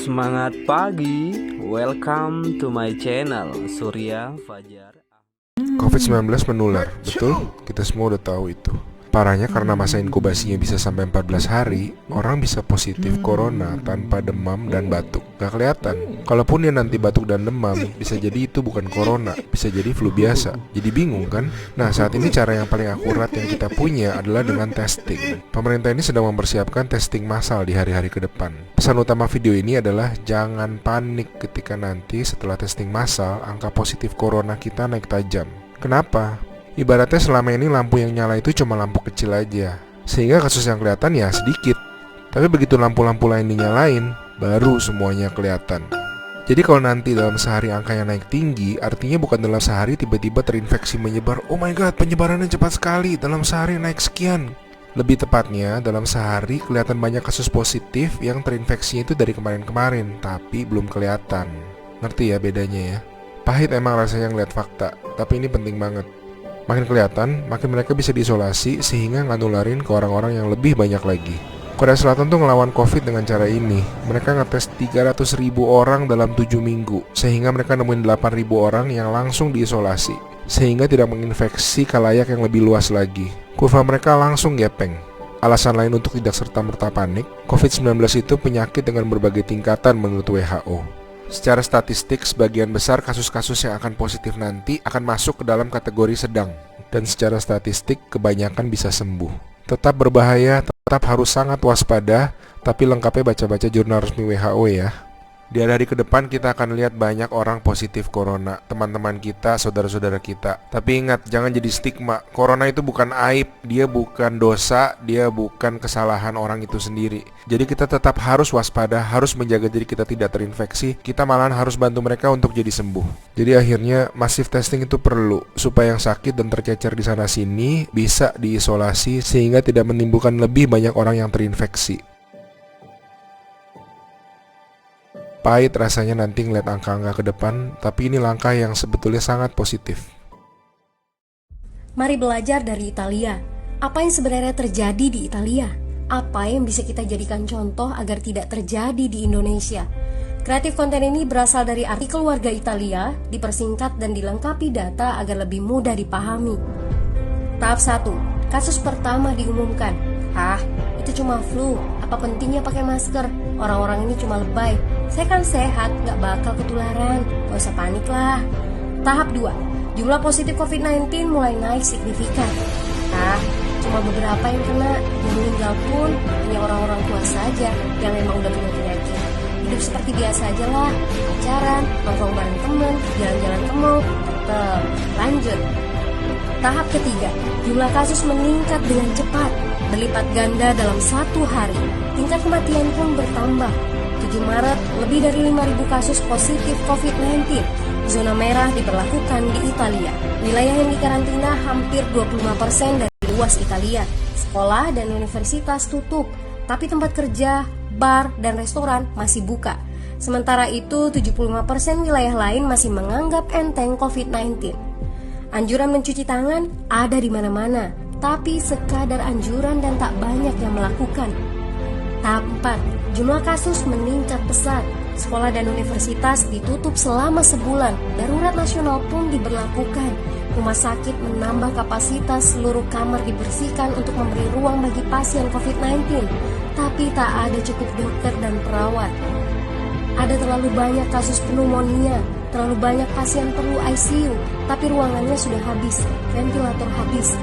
Semangat pagi, welcome to my channel Surya Fajar. COVID-19 menular, betul? Kita semua udah tahu itu. Parahnya karena masa inkubasinya bisa sampai 14 hari, orang bisa positif corona tanpa demam dan batuk. Gak kelihatan. Kalaupun dia nanti batuk dan demam, bisa jadi itu bukan corona, bisa jadi flu biasa. Jadi bingung kan? Nah, saat ini cara yang paling akurat yang kita punya adalah dengan testing. Pemerintah ini sedang mempersiapkan testing massal di hari-hari ke depan. Pesan utama video ini adalah jangan panik ketika nanti setelah testing massal, angka positif corona kita naik tajam. Kenapa? Ibaratnya selama ini lampu yang nyala itu cuma lampu kecil aja, sehingga kasus yang kelihatan ya sedikit. Tapi begitu lampu-lampu lain dinyalain, baru semuanya kelihatan. Jadi kalau nanti dalam sehari angkanya naik tinggi, artinya bukan dalam sehari tiba-tiba terinfeksi menyebar. Oh my god, penyebarannya cepat sekali, dalam sehari naik sekian. Lebih tepatnya, dalam sehari kelihatan banyak kasus positif yang terinfeksinya itu dari kemarin-kemarin, tapi belum kelihatan. Ngerti ya bedanya ya? Pahit emang rasanya ngeliat fakta, tapi ini penting banget. Makin kelihatan, makin mereka bisa diisolasi sehingga nggak nularin ke orang-orang yang lebih banyak lagi. Korea Selatan tuh ngelawan COVID dengan cara ini. Mereka ngetes 300.000 orang dalam 7 minggu, sehingga mereka nemuin 8.000 orang yang langsung diisolasi, sehingga tidak menginfeksi khalayak yang lebih luas lagi. Kurva mereka langsung gepeng. Alasan lain untuk tidak serta-merta panik, COVID-19 itu penyakit dengan berbagai tingkatan menurut WHO. Secara statistik, sebagian besar kasus-kasus yang akan positif nanti akan masuk ke dalam kategori sedang. Dan secara statistik, kebanyakan bisa sembuh. Tetap berbahaya, tetap harus sangat waspada, tapi lengkapnya baca-baca jurnal resmi WHO ya. Di hari ke depan kita akan lihat banyak orang positif corona, teman-teman kita, saudara-saudara kita. Tapi ingat, jangan jadi stigma. Corona itu bukan aib, dia bukan dosa, dia bukan kesalahan orang itu sendiri. Jadi kita tetap harus waspada, harus menjaga diri kita tidak terinfeksi. Kita malahan harus bantu mereka untuk jadi sembuh. Jadi akhirnya masif testing itu perlu, supaya yang sakit dan tercecer di sana-sini bisa diisolasi sehingga tidak menimbulkan lebih banyak orang yang terinfeksi. Pahit rasanya nanti ngeliat angka-angka ke depan, tapi ini langkah yang sebetulnya sangat positif. Mari belajar dari Italia. Apa yang sebenarnya terjadi di Italia? Apa yang bisa kita jadikan contoh agar tidak terjadi di Indonesia? Kreatif konten ini berasal dari artikel warga Italia, dipersingkat dan dilengkapi data agar lebih mudah dipahami. Tahap 1. Kasus pertama diumumkan. Itu cuma flu, apa pentingnya pakai masker? Orang-orang ini cuma lebay. Saya kan sehat, gak bakal ketularan, gak usah panik lah. Tahap 2. Jumlah positif COVID-19 mulai naik signifikan. Cuma beberapa yang kena, yang meninggal pun hanya orang-orang tua saja yang memang udah punya penyakit. Hidup seperti biasa aja lah, pacaran, nongkrong bareng temen, jalan-jalan ke mall, tetap lanjut. Tahap ketiga, jumlah kasus meningkat dengan cepat, berlipat ganda dalam 1 hari. Tingkat kematian pun bertambah. 7 Maret, lebih dari 5.000 kasus positif COVID-19. Zona merah diberlakukan di Italia. Wilayah yang dikarantina hampir 25% dari luas Italia. Sekolah dan universitas tutup, tapi tempat kerja, bar, dan restoran masih buka. Sementara itu, 75% wilayah lain masih menganggap enteng COVID-19. Anjuran mencuci tangan ada di mana-mana, tapi sekadar anjuran dan tak banyak yang melakukan. Tahap 4. Jumlah kasus meningkat pesat. Sekolah dan universitas ditutup selama sebulan. Darurat nasional pun diberlakukan. Rumah sakit menambah kapasitas, seluruh kamar dibersihkan untuk memberi ruang bagi pasien COVID-19. Tapi tak ada cukup dokter dan perawat. Ada terlalu banyak kasus pneumonia, terlalu banyak pasien perlu ICU, tapi ruangannya sudah habis, ventilator habis.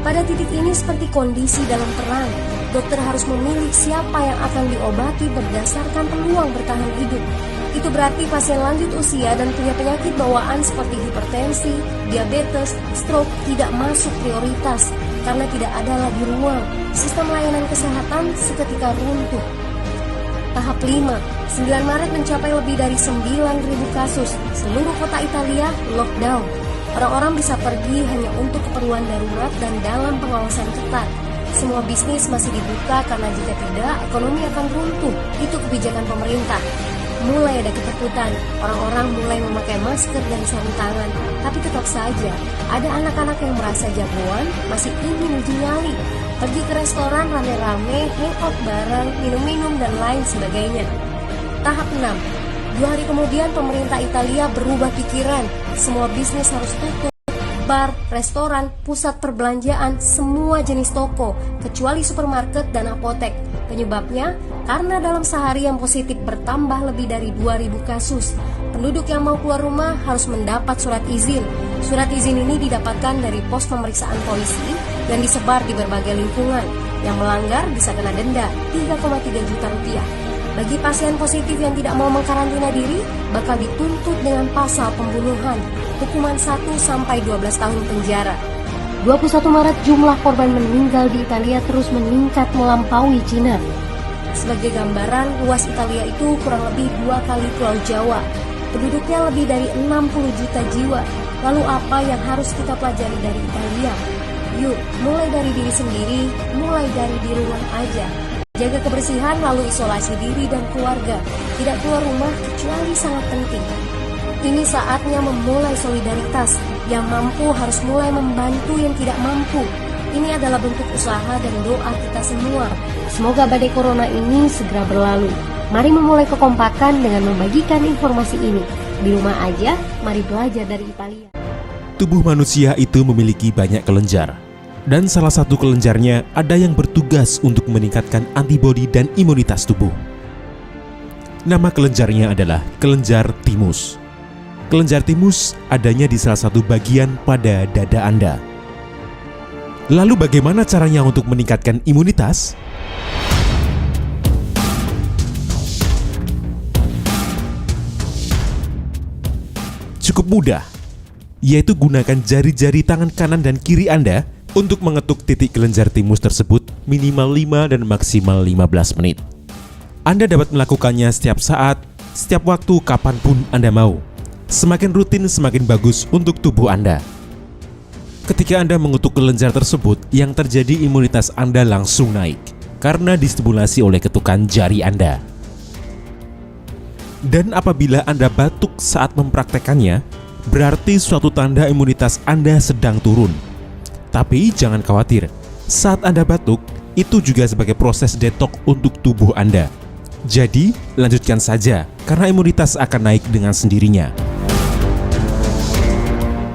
Pada titik ini seperti kondisi dalam perang, dokter harus memilih siapa yang akan diobati berdasarkan peluang bertahan hidup. Itu berarti pasien lanjut usia dan punya penyakit bawaan seperti hipertensi, diabetes, stroke tidak masuk prioritas karena tidak ada lagi ruang. Sistem layanan kesehatan seketika runtuh. Tahap 5. 9 Maret mencapai lebih dari 9.000 kasus. Seluruh kota Italia lockdown. Orang-orang bisa pergi hanya untuk keperluan darurat dan dalam pengawasan ketat. Semua bisnis masih dibuka karena jika tidak, ekonomi akan runtuh. Itu kebijakan pemerintah. Mulai ada ketakutan, orang-orang mulai memakai masker dan sarung tangan. Tapi tetap saja, ada anak-anak yang merasa jagoan, masih ingin uji nyali. Pergi ke restoran rame-rame, hangout bareng, minum-minum dan lain sebagainya. Tahap 6. 2 hari kemudian pemerintah Italia berubah pikiran. Semua bisnis harus tutup. Bar, restoran, pusat perbelanjaan, semua jenis toko, kecuali supermarket dan apotek. Penyebabnya, karena dalam sehari yang positif bertambah lebih dari 2.000 kasus. Penduduk yang mau keluar rumah harus mendapat surat izin. Surat izin ini didapatkan dari pos pemeriksaan polisi yang disebar di berbagai lingkungan. Yang melanggar bisa kena denda 3,3 juta rupiah. Bagi pasien positif yang tidak mau mengkarantina diri, bakal dituntut dengan pasal pembunuhan, hukuman 1-12 tahun penjara. 21 Maret jumlah korban meninggal di Italia terus meningkat melampaui Cina. Sebagai gambaran, luas Italia itu kurang lebih 2 kali Pulau Jawa. Penduduknya lebih dari 60 juta jiwa. Lalu apa yang harus kita pelajari dari Italia? Yuk, mulai dari diri sendiri, mulai dari di rumah aja. Jaga kebersihan lalu isolasi diri dan keluarga. Tidak keluar rumah kecuali sangat penting. Ini saatnya memulai solidaritas. Yang mampu harus mulai membantu yang tidak mampu. Ini adalah bentuk usaha dan doa kita semua. Semoga badai corona ini segera berlalu. Mari memulai kekompakan dengan membagikan informasi ini. Di rumah aja, mari belajar dari Italia. Tubuh manusia itu memiliki banyak kelenjar. Dan salah satu kelenjarnya ada yang bertugas untuk meningkatkan antibodi dan imunitas tubuh. Nama kelenjarnya adalah kelenjar timus. Kelenjar timus adanya di salah satu bagian pada dada Anda. Lalu bagaimana caranya untuk meningkatkan imunitas? Cukup mudah, yaitu gunakan jari-jari tangan kanan dan kiri Anda untuk mengetuk titik kelenjar timus tersebut minimal 5 dan maksimal 15 menit. Anda dapat melakukannya setiap saat, setiap waktu, kapanpun Anda mau. Semakin rutin, semakin bagus untuk tubuh Anda. Ketika Anda mengetuk kelenjar tersebut, yang terjadi imunitas Anda langsung naik karena distimulasi oleh ketukan jari Anda. Dan apabila Anda batuk saat mempraktekannya, berarti suatu tanda imunitas Anda sedang turun. Tapi jangan khawatir, saat Anda batuk, itu juga sebagai proses detok untuk tubuh Anda. Jadi, lanjutkan saja, karena imunitas akan naik dengan sendirinya.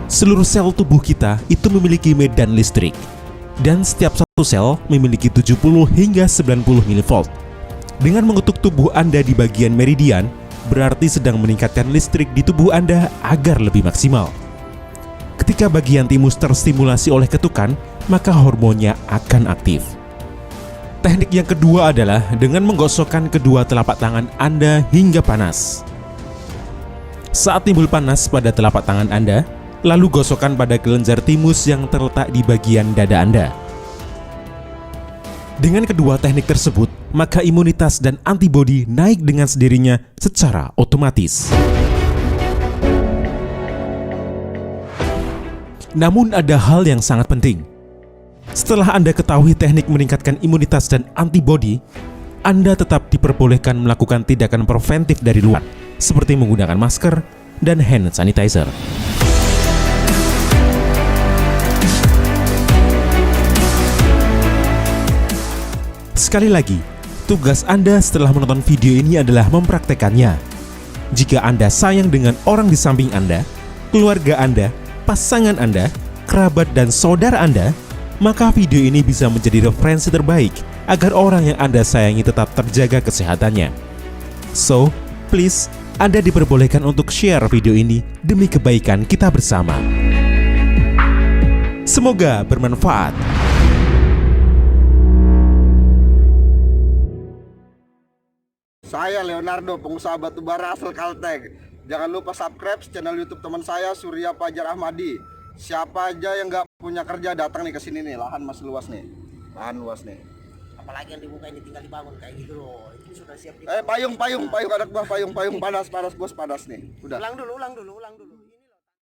Seluruh sel tubuh kita itu memiliki medan listrik. Dan setiap satu sel memiliki 70 hingga 90 mV. Dengan mengetuk tubuh Anda di bagian meridian, berarti sedang meningkatkan listrik di tubuh Anda agar lebih maksimal. Ketika bagian timus terstimulasi oleh ketukan, maka hormonnya akan aktif. Teknik yang kedua adalah dengan menggosokkan kedua telapak tangan Anda hingga panas. Saat timbul panas pada telapak tangan Anda, lalu gosokkan pada kelenjar timus yang terletak di bagian dada Anda. Dengan kedua teknik tersebut, maka imunitas dan antibodi naik dengan sendirinya secara otomatis. Namun ada hal yang sangat penting. Setelah Anda ketahui teknik meningkatkan imunitas dan antibodi, Anda tetap diperbolehkan melakukan tindakan preventif dari luar, seperti menggunakan masker dan hand sanitizer. Sekali lagi, tugas Anda setelah menonton video ini adalah mempraktekannya. Jika Anda sayang dengan orang di samping Anda, keluarga Anda, pasangan Anda, kerabat dan saudara Anda, maka video ini bisa menjadi referensi terbaik agar orang yang Anda sayangi tetap terjaga kesehatannya. So, please, Anda diperbolehkan untuk share video ini demi kebaikan kita bersama. Semoga bermanfaat. Saya Leonardo, pengusaha batubara asal Kalteng. Jangan lupa subscribe channel YouTube teman saya Surya Fajar Ahmadi. Siapa aja yang nggak punya kerja datang nih ke sini nih, lahan masih luas nih. Lahan luas nih. Apalagi yang dibuka ini tinggal dibangun kayak gitu loh. Itu sudah siap. Payung anak buah, payung panas bos, panas nih. Udah. Ulang dulu.